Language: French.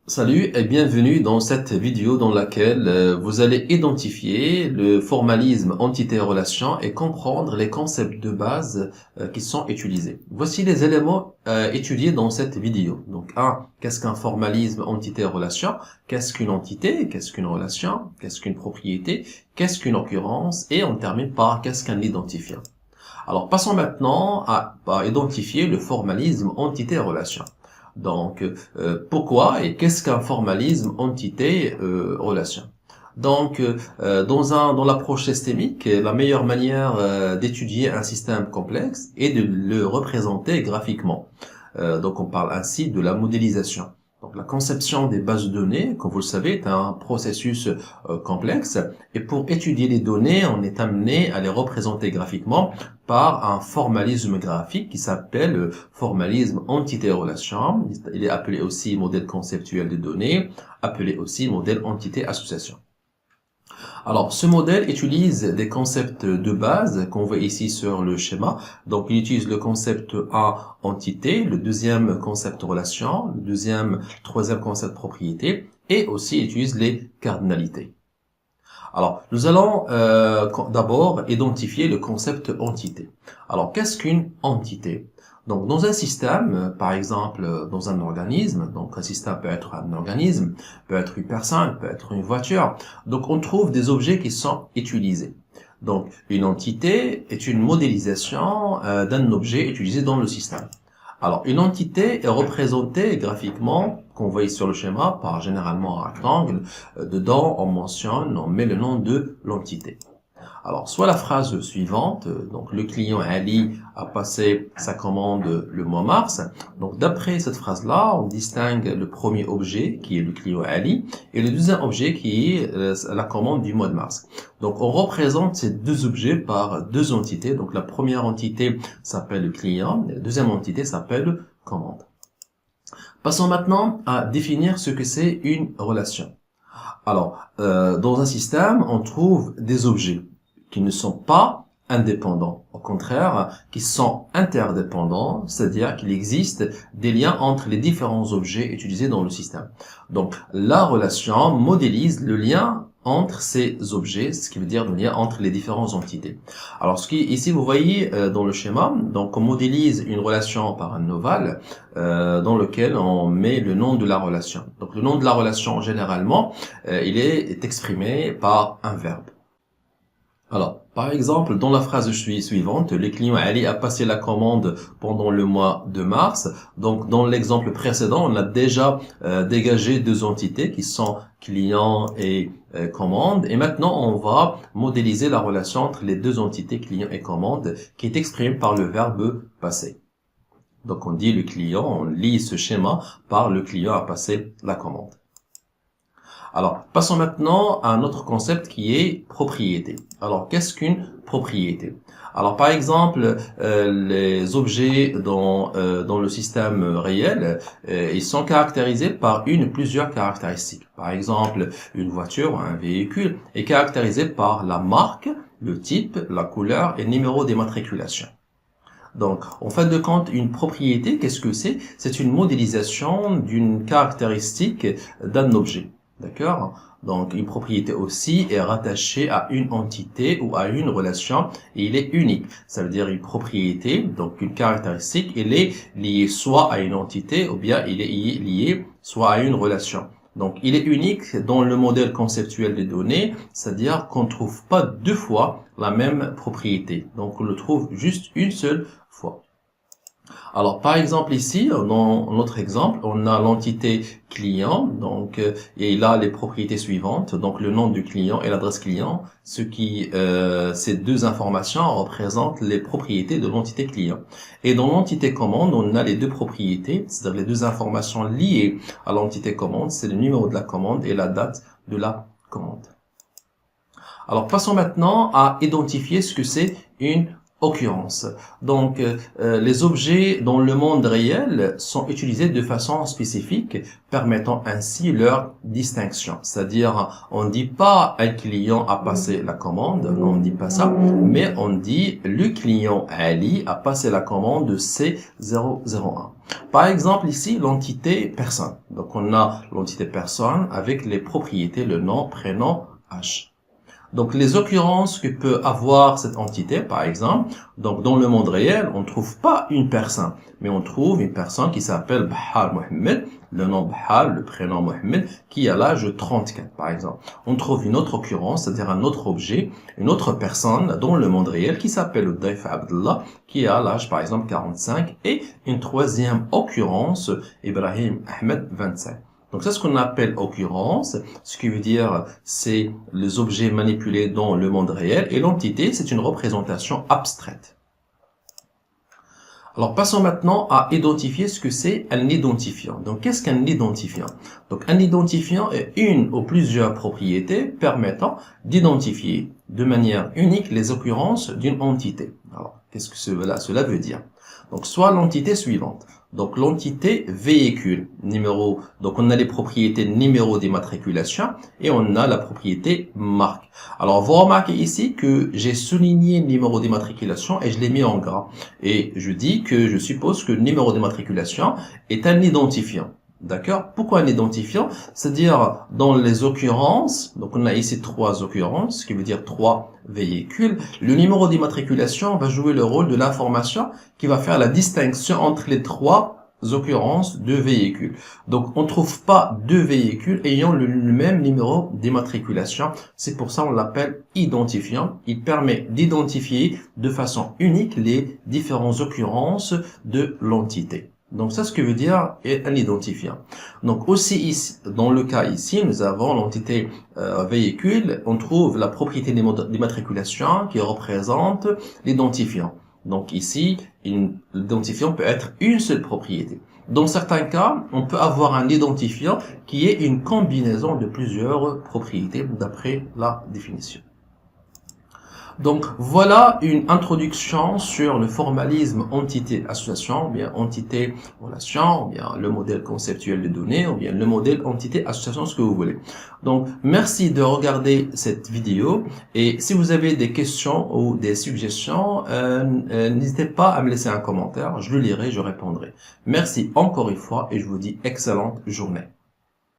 Salut et bienvenue dans cette vidéo dans laquelle vous allez identifier le formalisme entité-relation et comprendre les concepts de base qui sont utilisés. Voici les éléments étudiés dans cette vidéo. Donc 1. Qu'est-ce qu'un formalisme entité-relation? Qu'est-ce qu'une entité? Qu'est-ce qu'une relation? Qu'est-ce qu'une propriété? Qu'est-ce qu'une occurrence? Et on termine par qu'est-ce qu'un identifiant. Alors passons maintenant à identifier le formalisme entité-relation. Donc, pourquoi et qu'est-ce qu'un formalisme entité-relation? Donc, dans l'approche systémique, la meilleure manière d'étudier un système complexe est de le représenter graphiquement. Donc, on parle ainsi de la modélisation. Donc, la conception des bases de données, comme vous le savez, est un processus complexe. Et pour étudier les données, on est amené à les représenter graphiquement par un formalisme graphique qui s'appelle formalisme entité-relation. Il est appelé aussi modèle conceptuel de données, appelé aussi modèle entité-association. Alors, ce modèle utilise des concepts de base qu'on voit ici sur le schéma. Donc, il utilise le concept 1, entité, le deuxième concept relation, le troisième concept propriété, et aussi il utilise les cardinalités. Alors, nous allons d'abord identifier le concept entité. Alors, qu'est-ce qu'une entité? Donc, dans un système, par exemple, dans un organisme, donc un système peut être un organisme, peut être une personne, peut être une voiture. Donc, on trouve des objets qui sont utilisés. Donc, une entité est une modélisation d'un objet utilisé dans le système. Alors, une entité est représentée graphiquement, qu'on voit sur le schéma, par généralement un rectangle. Dedans, on met le nom de l'entité. Alors, soit la phrase suivante, donc le client Ali a passé sa commande le mois mars. Donc, d'après cette phrase-là, on distingue le premier objet, qui est le client Ali, et le deuxième objet, qui est la commande du mois de mars. Donc, on représente ces deux objets par deux entités. Donc, la première entité s'appelle le client, et la deuxième entité s'appelle commande. Passons maintenant à définir ce que c'est une relation. Alors, dans un système, on trouve des objets qui ne sont pas indépendants, au contraire, qui sont interdépendants, c'est-à-dire qu'il existe des liens entre les différents objets utilisés dans le système. Donc, la relation modélise le lien entre ces objets, ce qui veut dire le lien entre les différentes entités. Alors, ici, vous voyez dans le schéma, donc on modélise une relation par un ovale dans lequel on met le nom de la relation. Donc, le nom de la relation, généralement, il est exprimé par un verbe. Alors, par exemple, dans la phrase suivante, le client Ali a passé la commande pendant le mois de mars. Donc, dans l'exemple précédent, on a déjà dégagé deux entités qui sont client et commande. Et maintenant, on va modéliser la relation entre les deux entités client et commande qui est exprimée par le verbe passer. Donc, on dit le client, on lit ce schéma par le client a passé la commande. Alors, passons maintenant à un autre concept qui est propriété. Alors, qu'est-ce qu'une propriété? Alors, par exemple, les objets dans le système réel, ils sont caractérisés par une ou plusieurs caractéristiques. Par exemple, une voiture ou un véhicule est caractérisé par la marque, le type, la couleur et le numéro d'immatriculation. Donc, en fin de compte, une propriété, qu'est-ce que c'est? C'est une modélisation d'une caractéristique d'un objet. D'accord? Donc, une propriété aussi est rattachée à une entité ou à une relation et il est unique. Ça veut dire une propriété, donc une caractéristique, elle est liée soit à une entité ou bien il est lié soit à une relation. Donc, il est unique dans le modèle conceptuel des données, c'est-à-dire qu'on ne trouve pas deux fois la même propriété. Donc, on le trouve juste une seule fois. Alors, par exemple, ici, dans notre exemple, on a l'entité client, donc, et il a les propriétés suivantes, donc le nom du client et l'adresse client, ces deux informations représentent les propriétés de l'entité client. Et dans l'entité commande, on a les deux propriétés, c'est-à-dire les deux informations liées à l'entité commande, c'est le numéro de la commande et la date de la commande. Alors, passons maintenant à identifier ce que c'est une occurrence. Donc, les objets dans le monde réel sont utilisés de façon spécifique, permettant ainsi leur distinction. C'est-à-dire, on ne dit pas un client a passé la commande, non, on ne dit pas ça, mais on dit le client Ali a passé la commande C001. Par exemple, ici, l'entité personne. Donc, on a l'entité personne avec les propriétés, le nom, prénom, H. Donc, les occurrences que peut avoir cette entité, par exemple, donc dans le monde réel, on ne trouve pas une personne, mais on trouve une personne qui s'appelle Bahar Mohamed, le nom Bahar, le prénom Mohamed, qui a l'âge 34, par exemple. On trouve une autre occurrence, c'est-à-dire un autre objet, une autre personne dans le monde réel qui s'appelle Daif Abdullah, qui a l'âge, par exemple, 45, et une troisième occurrence, Ibrahim Ahmed, 25. Donc c'est ce qu'on appelle occurrence, ce qui veut dire c'est les objets manipulés dans le monde réel, et l'entité c'est une représentation abstraite. Alors passons maintenant à identifier ce que c'est un identifiant. Donc qu'est-ce qu'un identifiant? Donc un identifiant est une ou plusieurs propriétés permettant d'identifier de manière unique les occurrences d'une entité. Alors qu'est-ce que cela veut dire? Donc soit l'entité suivante. Donc l'entité véhicule, numéro, donc on a les propriétés numéro d'immatriculation et on a la propriété marque. Alors vous remarquez ici que j'ai souligné numéro d'immatriculation et je l'ai mis en gras. Et je dis que je suppose que le numéro d'immatriculation est un identifiant. D'accord? Pourquoi un identifiant? C'est-à-dire, dans les occurrences, donc on a ici 3 occurrences, ce qui veut dire 3 véhicules. Le numéro d'immatriculation va jouer le rôle de l'information qui va faire la distinction entre les 3 occurrences de véhicules. Donc, on ne trouve pas 2 véhicules ayant le même numéro d'immatriculation. C'est pour ça qu'on l'appelle identifiant. Il permet d'identifier de façon unique les différentes occurrences de l'entité. Donc, ça, ce que veut dire un identifiant. Donc, aussi ici, dans le cas ici, nous avons l'entité véhicule. On trouve la propriété d'immatriculation qui représente l'identifiant. Donc, ici, l'identifiant peut être une seule propriété. Dans certains cas, on peut avoir un identifiant qui est une combinaison de plusieurs propriétés d'après la définition. Donc voilà une introduction sur le formalisme entité-association, ou bien entité-relation, ou bien le modèle conceptuel de données, ou bien le modèle entité-association, ce que vous voulez. Donc merci de regarder cette vidéo et si vous avez des questions ou des suggestions, n'hésitez pas à me laisser un commentaire, je le lirai, je répondrai. Merci encore une fois et je vous dis excellente journée.